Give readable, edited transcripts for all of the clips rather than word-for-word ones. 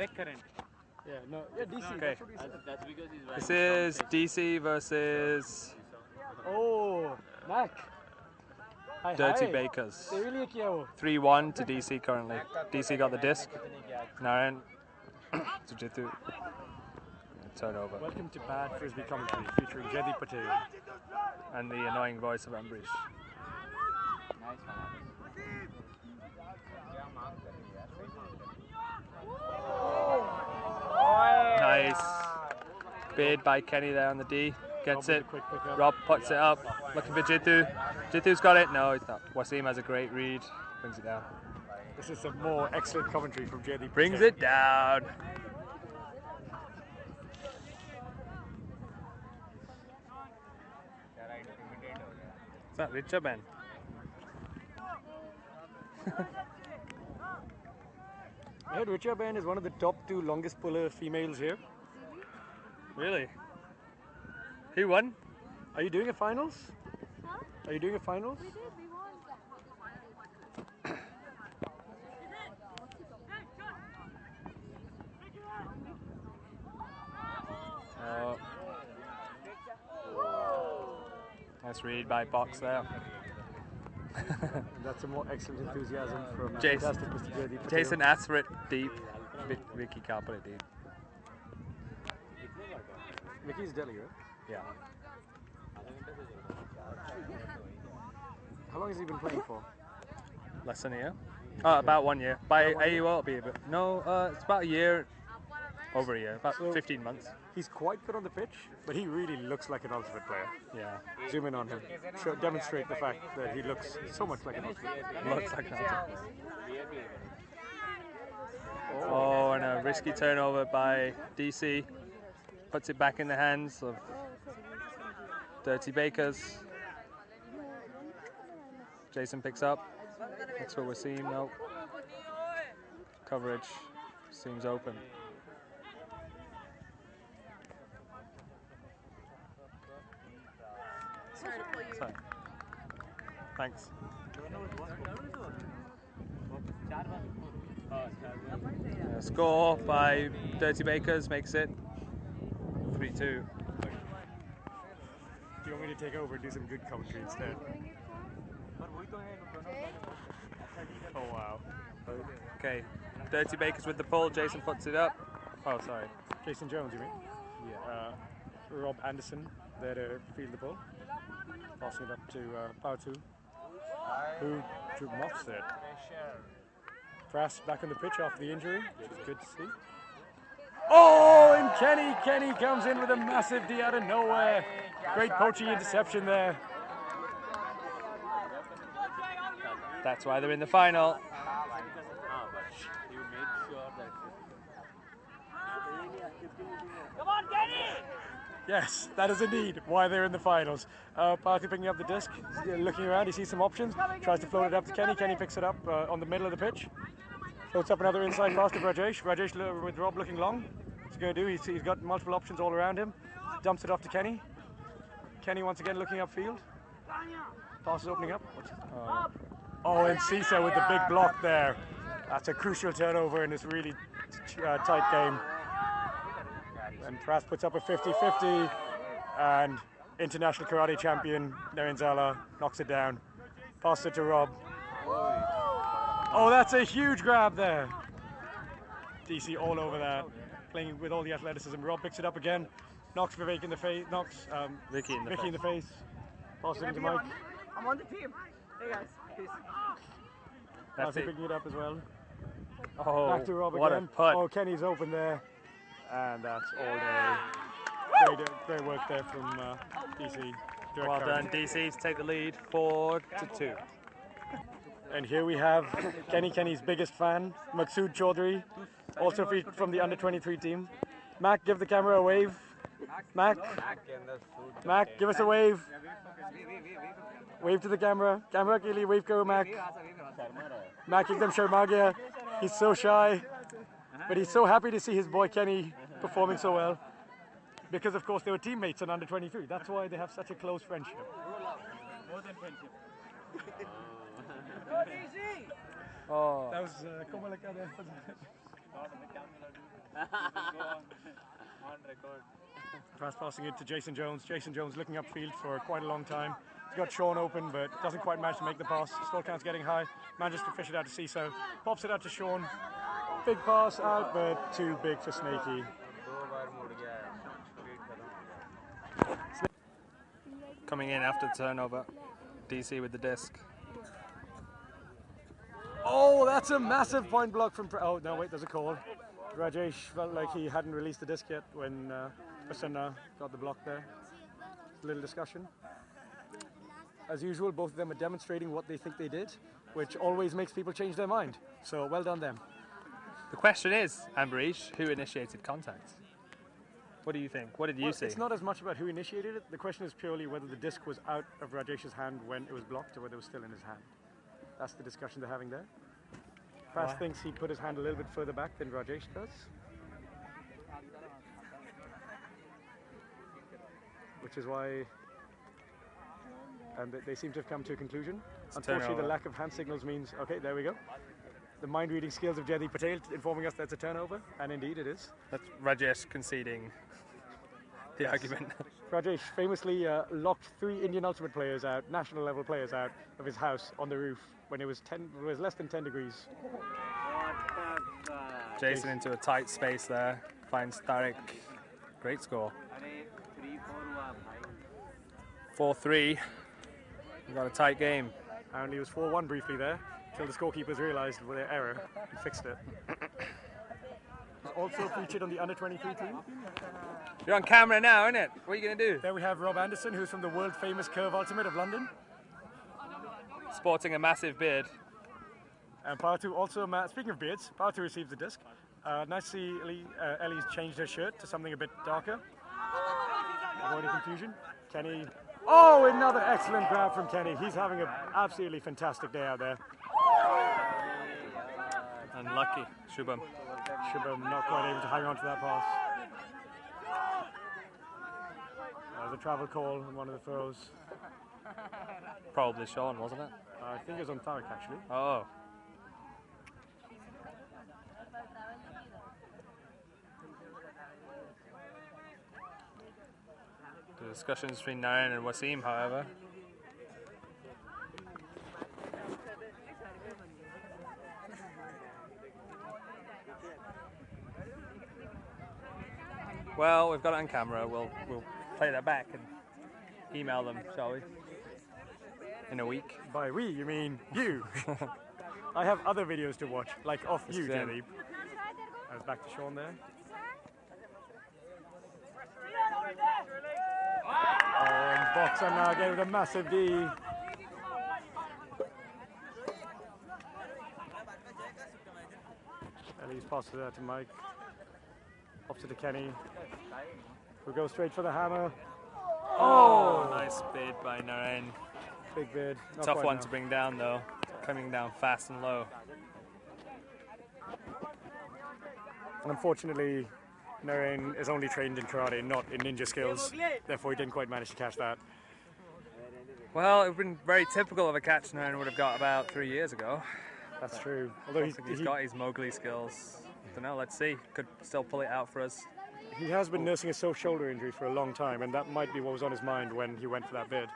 Neck current. Yeah, no, yeah, DC. Okay. That's what he said. That's because he's This is DC versus Oh, Mac. Hi, Dirty hi. Bakers. They really kiya wo. 3-1 to DC currently. DC got the disc. Narayan. Sujithu. Turnover. Welcome to Bad Frisbee Commentary featuring Jaidip Patel. And the annoying voice of Amberish. nice one. Nice. Bid by Kenny there on the D. Gets it. Rob puts it up. Looking for Jithu. Jithu's got it. No, he's not. Wasim has a great read. Brings it down. This is some more excellent commentary from Jaidip. Brings it down. Is that Richa Ben? I heard Richa Ben is one of the top 2 longest puller females here. Really? Who won? Are you doing a finals? Huh? Are you doing a finals? We did, we won. Nice read by Box there. That's a more excellent enthusiasm from Jason. fantastic Mr. Jaidip Patel. Jason asks for it deep. Vicky can't put it deep. Vicky's Delhi, right? Yeah. How long has he been playing for? Less than a year? About 1 year. By AUL it'll be a bit. No, it's about a year. Over a year. About So- 15 months. He's quite good on the pitch, but he really looks like an ultimate player. Yeah. Zoom in on him. Demonstrate the fact that he looks so much like an ultimate player. Looks like an ultimate. Oh, and a risky turnover by DC. Puts it back in the hands of Dirty Bakers. Jason picks up. That's what we're seeing. Nope. Coverage seems open. Sorry. Thanks. Score by Dirty Bakers makes it 3-2. Do you want me to take over and do some good commentary instead? Oh wow. Okay, Dirty Bakers with the pull. Jason puts it up. Oh, sorry. Jason Jones, you mean? Yeah. Rob Anderson there to field the ball. Passing it up to Power 2, who muffs it. Prass back on the pitch after the injury, which is good to see. Oh, and Kenny comes in with a massive D out of nowhere. Great poaching interception there. That's why they're in the final. Come on, Kenny! Yes, that is indeed why they're in the finals. Party picking up the disc, looking around, he sees some options, tries to float it up to Kenny. Kenny picks it up on the middle of the pitch. Floats up another inside pass to Rajesh. Rajesh with Rob looking long. What's he going to do? He's got multiple options all around him. Dumps it off to Kenny. Kenny once again looking upfield. Pass is opening up. Oh, and Cisa with the big block there. That's a crucial turnover in this really tight game. And Prass puts up a 50-50, and international karate champion Narinzala knocks it down. Passes it to Rob. Oh, that's a huge grab there. DC all over that, playing with all the athleticism. Rob picks it up again, knocks Vivek in the face, knocks Vicky in the face. Passes it to Mike. I'm on the team. Hey guys, peace. That's it. Picking it up as well. Oh, Back to Rob what again. a putt. Oh, Kenny's open there. And that's all day. Great work there from DC. Direct Well coverage. done, DC, to take the lead 4-2. And here we have Kenny's biggest fan, Maqsood Chaudhry, also from the under-23 team. Mac, give the camera a wave. Mac, give us a wave. Wave to the camera. Camera ke liye wave karo, Mac. Mac ekdam sharma gaya. He's so shy, but he's so happy to see his boy Kenny performing so well. Because of course they were teammates on under-23. That's why they have such a close friendship. More than friendship. Oh. That was Komalaka there. On record. Pass passing it to Jason Jones. Jason Jones looking upfield for quite a long time. He's got Sean open, but doesn't quite manage to make the pass. Still count's getting high. Manages to fish it out to Ciso. Pops it out to Sean. Big pass out, but too big for Snaky. Coming in after the turnover. DC with the disc. Oh, that's a massive point block from... Oh, no, wait, there's a call. Rajesh felt like he hadn't released the disc yet when Prasanna got the block there. A little discussion. As usual, both of them are demonstrating what they think they did, which always makes people change their mind. So, well done them. The question is, Amberish, who initiated contact? What do you think? What did you see? It's not as much about who initiated it. The question is purely whether the disc was out of Rajesh's hand when it was blocked or whether it was still in his hand. That's the discussion they're having there. Pras thinks he put his hand a little bit further back than Rajesh does. Which is why they seem to have come to a conclusion. Unfortunately, the lack of hand signals means, okay, there we go. The mind-reading skills of Jaidip Patel informing us that's a turnover, and indeed it is. That's Rajesh conceding the argument. Rajesh famously locked 3 Indian Ultimate players out, national level players out of his house on the roof when it was less than 10 degrees. Jason into a tight space there, finds Tariq. Great score. 4-3. We got a tight game. Apparently it was 4-1 briefly there, until the scorekeepers realised their error and fixed it. Was also featured on the under-23 team. You're on camera now, isn't it? What are you going to do? There we have Rob Anderson, who's from the world-famous Curve Ultimate of London. Sporting a massive beard. And Partu also, speaking of beards, Partu receives the disc. Nice to see Ellie's changed her shirt to something a bit darker. Avoiding confusion. Kenny. Oh, another excellent grab from Kenny. He's having an absolutely fantastic day out there. Unlucky, Shubham. Shubham not quite able to hang on to that pass. There's a travel call on one of the throws. Probably Sean, wasn't it? I think it was on Tariq actually. Oh. The discussions between Narayan and Wasim, however. Well, we've got it on camera. We'll play that back and email them, shall we? In a week. By we, you mean you. I have other videos to watch, like off you, Jaidip. I was back to Sean there. And Boxer now again with a massive D. Ellie's passes it out to Mike. Off to Kenny. We'll go straight for the hammer. Oh, nice bid by Narayan. Big bid. Tough one to bring down though. Coming down fast and low. Unfortunately, Narayan is only trained in karate, not in ninja skills. Therefore, he didn't quite manage to catch that. Well, it would have been very typical of a catch Narayan would have got about 3 years ago. That's true. Although he's got his Mowgli skills. I don't know, let's see. Could still pull it out for us. He has been nursing a soft shoulder injury for a long time, and that might be what was on his mind when he went for that bid.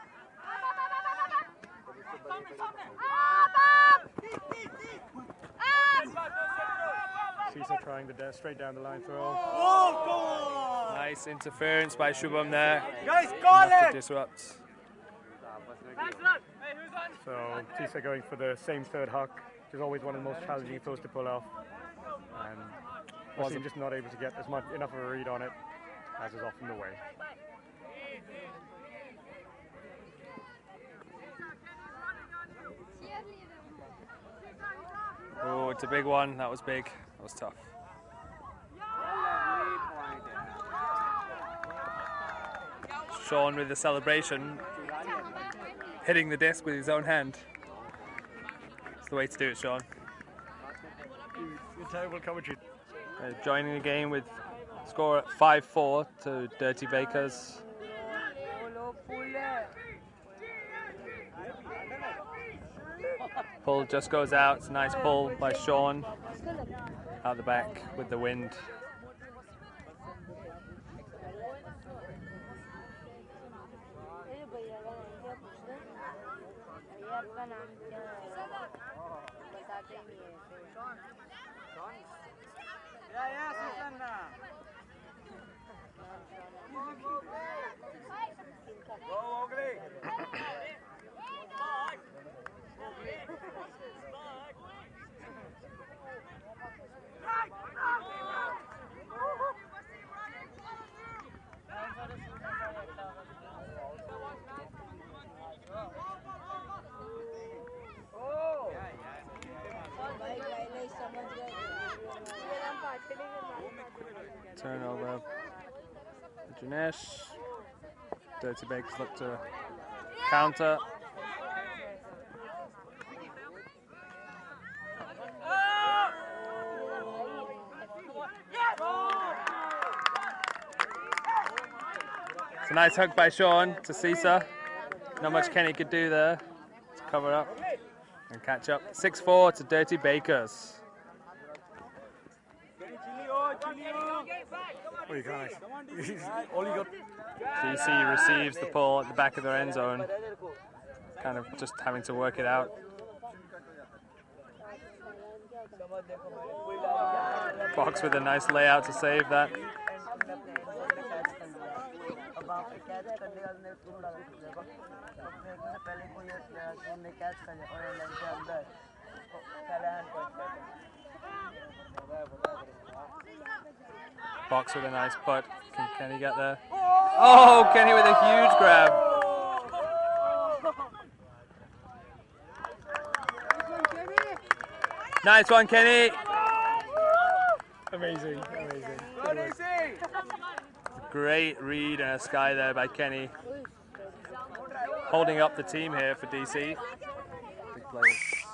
Cesar trying the straight down the line throw. Nice interference by Shubham there. Guys, call it! Disrupt. So Cesar going for the same third huck, which is always one of the most challenging throws to pull off. And wasn't just not able to get enough of a read on it, as is often the way. Oh, it's a big one. That was big. That was tough. Sean with the celebration, hitting the disc with his own hand. It's the way to do it, Sean. Good terrible commentary. Joining the game with score at 5-4 to Dirty Bakers. Pull just goes out. It's a nice pull by Sean out the back with the wind. Yeah, Susan. Go, Ogli. Turnover. Janesh. Dirty Bakers look to counter. It's a nice hook by Sean to Cesar. Not much Kenny could do there to cover up and catch up. 6-4 to Dirty Bakers. Oh, you can't. All you got. DC receives the ball at the back of their end zone. Kind of just having to work it out. Fox with a nice layout to save that. Fox with a nice putt. Can Kenny get there? Oh, Kenny with a huge grab. Nice one, Kenny. Amazing. Great read and a sky there by Kenny. Holding up the team here for DC. Big plays.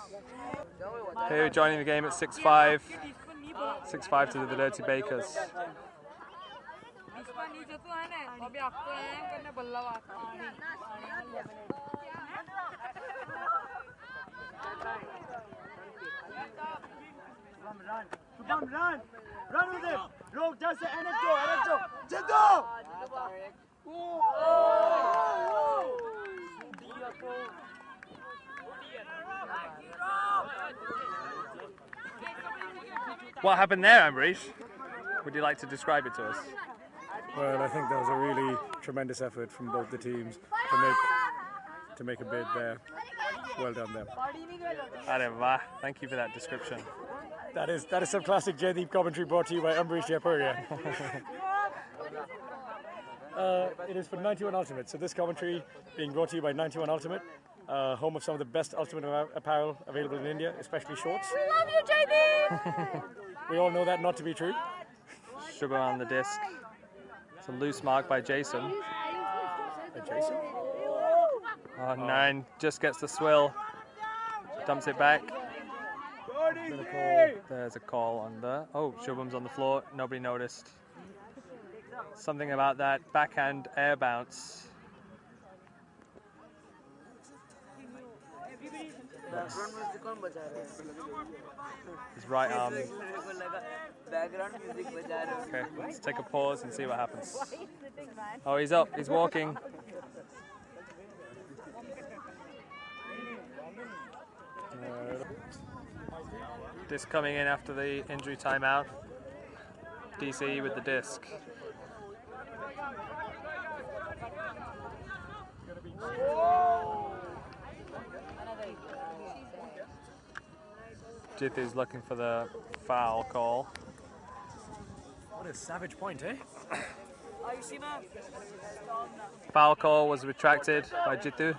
Here joining the game at 6-5. 6-5 to the Dirty Bakers. Run with him. Rogue does the anecdote. Jiddo! What happened there, Amberish? Would you like to describe it to us? Well, I think that was a really tremendous effort from both the teams to make a bid there. Well done them. Areva, thank you for that description. That is some classic Jaidip commentary brought to you by Amberish Jaipuria. It is for 91 Ultimate. So this commentary being brought to you by 91 Ultimate, home of some of the best Ultimate apparel available in India, especially shorts. We love you, Jaidip! We all know that not to be true. Sugar on the disc. It's a loose mark by Jason. Jason? Oh, 9 just gets the swill. Dumps it back. There's a call on there. Oh, Shubham's on the floor. Nobody noticed. Something about that backhand air bounce. His right arm. Okay, let's take a pause and see what happens. Oh, he's up. He's walking. Disc coming in after the injury timeout. DC with the disc. Jithu's looking for the foul call. What a savage point, eh? Foul call was retracted by Jithu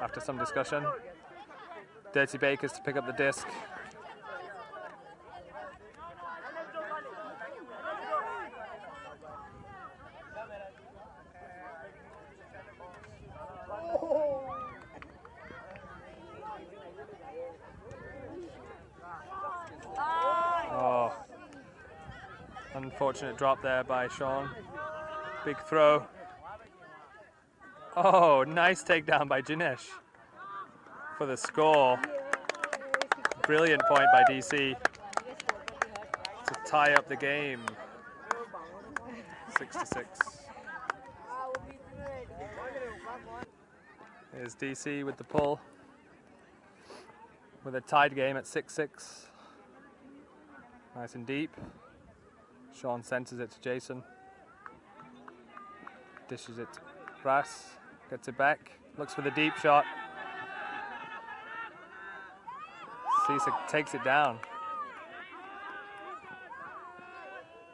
after some discussion. Dirty Bakers to pick up the disc. Oh, unfortunate drop there by Sean. Big throw. Oh, nice takedown by Janesh for the score. Brilliant point by DC to tie up the game. 6-6. Here's DC with the pull. with a tied game at 6-6. Nice and deep. Sean centers it to Jason. Dishes it to Brass. Gets it back. Looks for the deep shot. Cisa takes it down.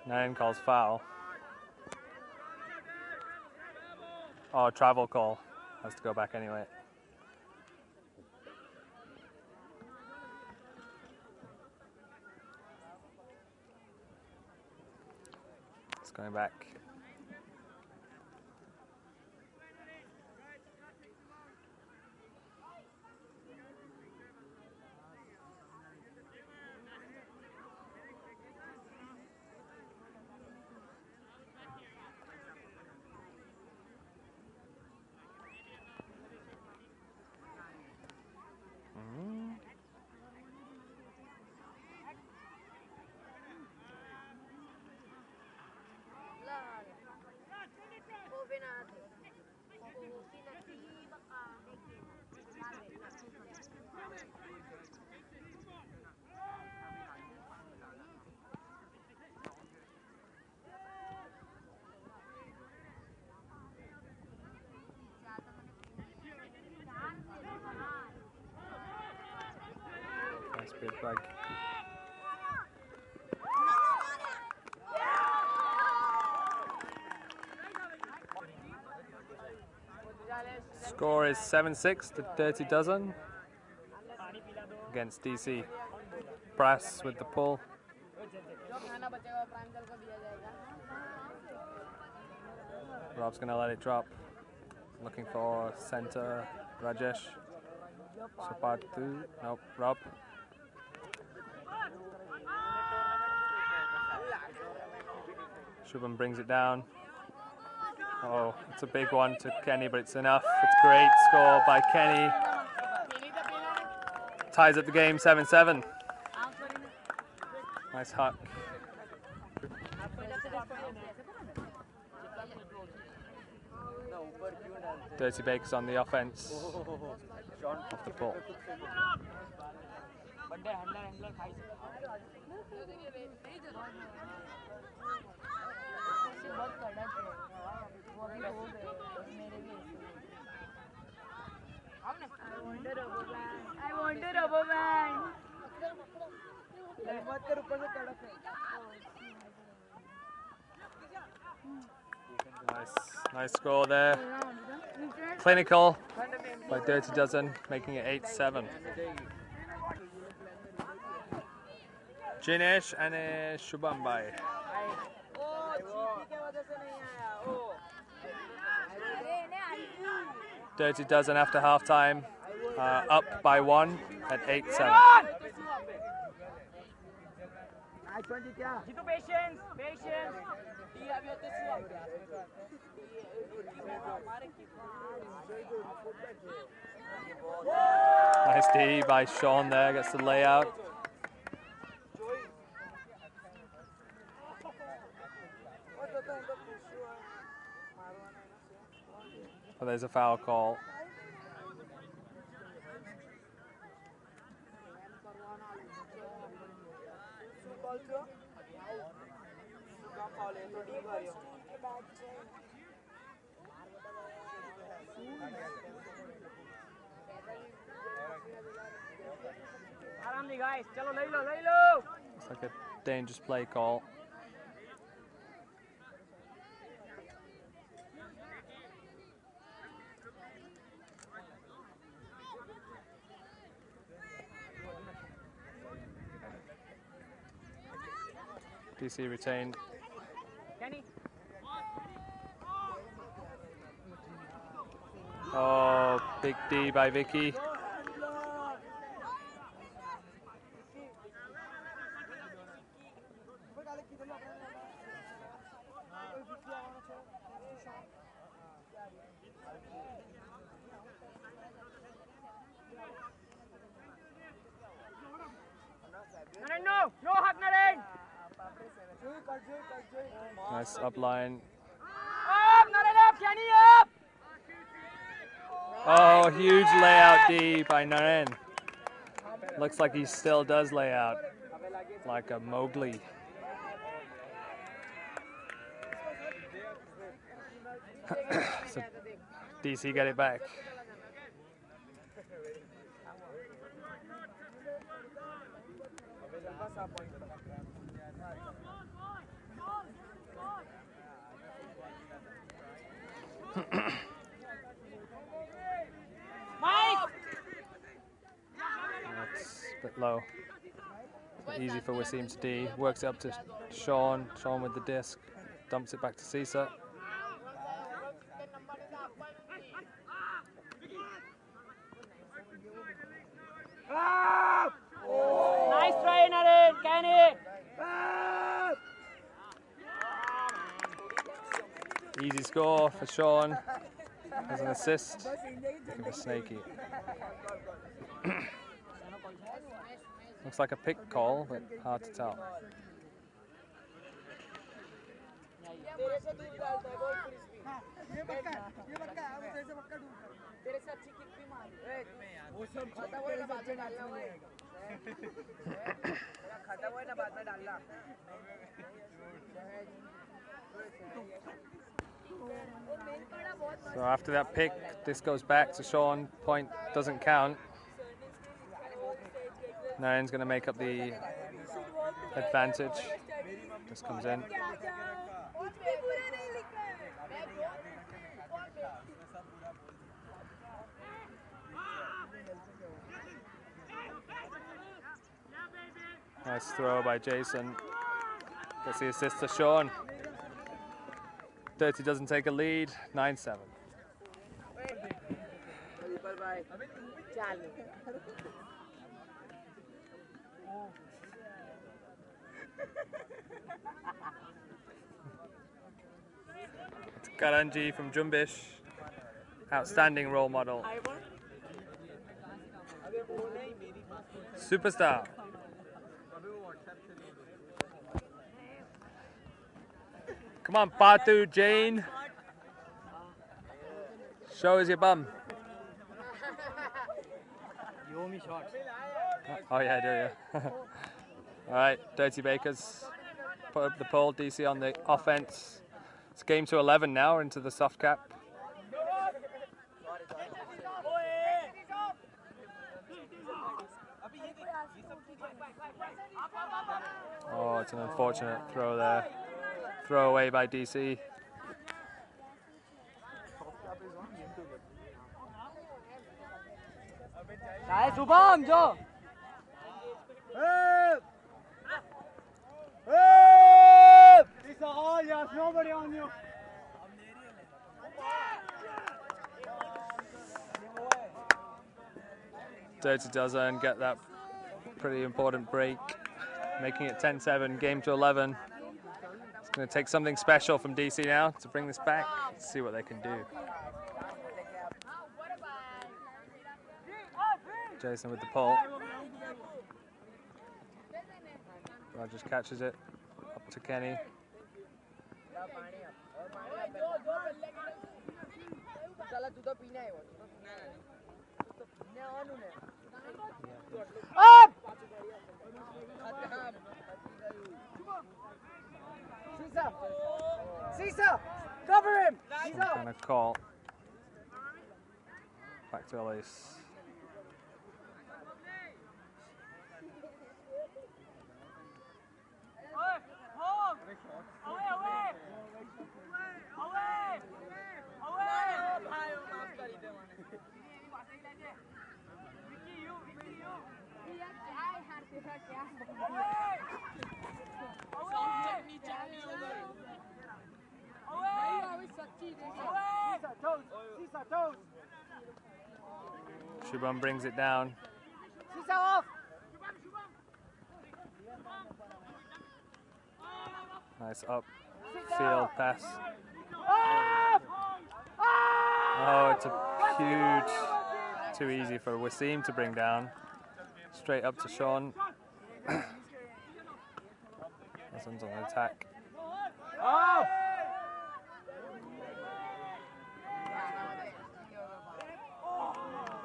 Naren calls foul. Oh, travel call. Has to go back anyway. It's going back. Nice big plug. Score is 7-6 to Dirty Dozen against DC. Brass with the pull. Rob's gonna let it drop. Looking for center Rajesh. Sapatu. Nope, Rob. Shubham brings it down. Oh, it's a big one to Kenny, but it's enough. It's a great score by Kenny. Ties up the game 7-7. Nice huck. Dirty Bakers on the offense. Off the pull. I want a rubber band. Nice score there. Clinical by Dirty Dozen, making it 8-7. Jinesh and Shubham Bhai. Dirty Dozen after halftime, up by 1 at 8-7. Nice D by Sean there, gets the layout. Oh, there's a foul call. It's like a dangerous play call. DC retained. Oh, big D by Vicky. Nice upline. Oh, huge layout D by Naren. Looks like he still does lay out like a Mowgli. So DC get it back. That's a bit low. Easy for Wasim to D. Works it up to Sean. Sean with the disc. Dumps it back to Sisa. Nice try, Naren. Can it? Easy score for Sean as an assist. Looking for Snaky. Looks like a pick call, but hard to tell. So after that pick, this goes back to Sean. Point doesn't count. Naren's going to make up the advantage. This comes in. Nice throw by Jason. Gets the assist to Sean. Dirty doesn't take a lead. 9-7. It's Karanji from Jumbish. Outstanding role model. Superstar. Come on, Patu, Jane. Show us your bum. You owe me shots. Oh yeah, I do, yeah. All right, Dirty Bakers put up the pole. DC on the offense. It's game to 11 now. We're into the soft cap. Oh, it's an unfortunate throw there. Throw away by DC. Subham, jo. These are all yours. Nobody on you. Dirty doesn't get that pretty important break, making it 10-7, game to 11. It's going to take something special from DC now to bring this back. Let's see what they can do. Jason with the pull. Rogers catches it, up to Kenny. Up! Sisa! Cover him! Some kind of call. Back to Elise. Shubham brings it down. Sisa off! Nice upfield pass. Off! Oh, it's a huge, too easy for Wasim to bring down. Straight up to Sean. This one's on an attack. Off!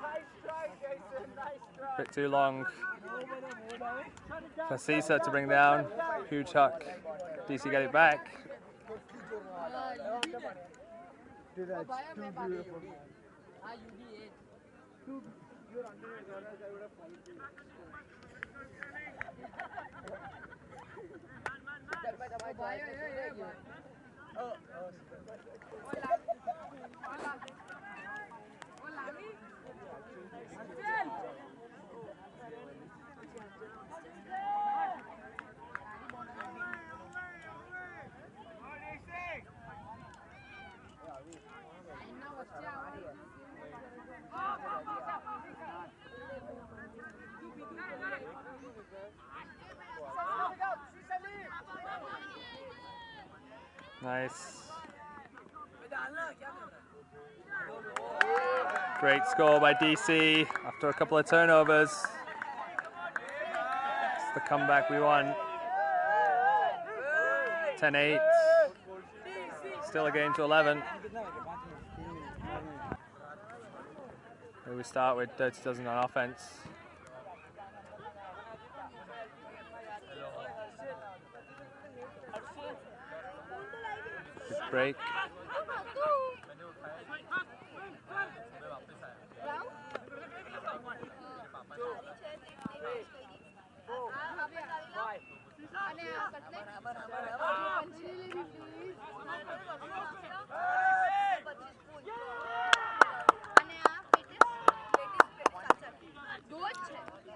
Nice try, Jason. Nice try. Bit too long for Cisa to bring down. Huge huck. DC get it back. Dude, that's too beautiful. Nice. Great score by DC after a couple of turnovers. It's the comeback we want. 10-8. Still a game to 11. Here we start with Dirty Dozen on offense. Good break.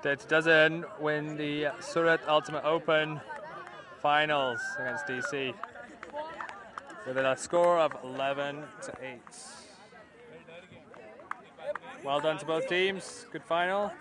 Dirty Dozen win the Surat Ultimate Open finals against DC with a score of 11-8. Well done to both teams. Good final.